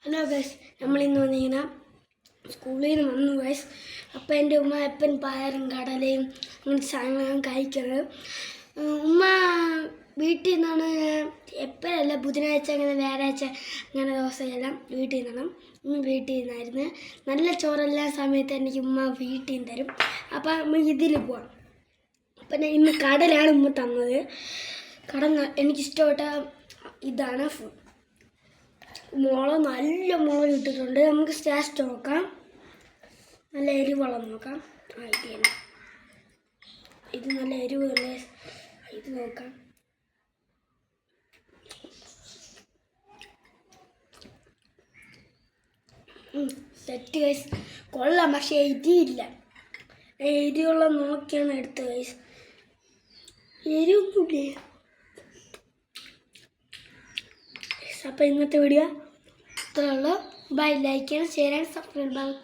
Hello guys, നമ്മളിന്ന് വന്നിങ്ങനെ സ്കൂളിൽ നിന്ന് വന്നു ഗൈസ്. അപ്പം എൻ്റെ ഉമ്മ എപ്പൻ പയറും കടലയും അങ്ങനെ സാധനങ്ങളും കഴിക്കുന്നത്. ഉമ്മ വീട്ടിൽ നിന്നാണ് എപ്പോഴല്ല ബുധനാഴ്ച അങ്ങനെ വ്യാഴാഴ്ച അങ്ങനെ ദിവസമെല്ലാം വീട്ടിൽ നിന്നാണ്. വീട്ടിൽ നിന്നായിരുന്നു നല്ല ചോറെല്ലാം സമയത്ത് എനിക്ക് ഉമ്മ വീട്ടിൽ നിന്ന് തരും. അപ്പം നമ്മൾ ഇതിൽ പോവാം. അപ്പം ഇന്ന് കടലാണ് ഉമ്മ തന്നത്. കടൽ എനിക്കിഷ്ടപ്പെട്ട ഇതാണ് മുളക്, നല്ല മുളക് ഇട്ടിട്ടുണ്ട്. നമുക്ക് ടേസ്റ്റ് നോക്കാം. നല്ല എരിവളം നോക്കാം. ഇത് നല്ല എരിവ് തന്നെ. ഇത് നോക്കാം. സെറ്റ് ഗൈസ്, കൊള്ളാം. പക്ഷേ എരിയില്ല. എരിവുള്ള നോക്കിയാണ് എടുത്തത് ഗൈസ്. എരിവൊന്നുമില്ലേ? അപ്പോൾ ഇന്നത്തെ വീഡിയോ ഇത്രയുള്ളൂ. ബൈ. ലൈക്ക് ചെയ്യണം, ഷെയർ ചെയ്യണം, സബ്സ്ക്രൈബ് ചെയ്യണം.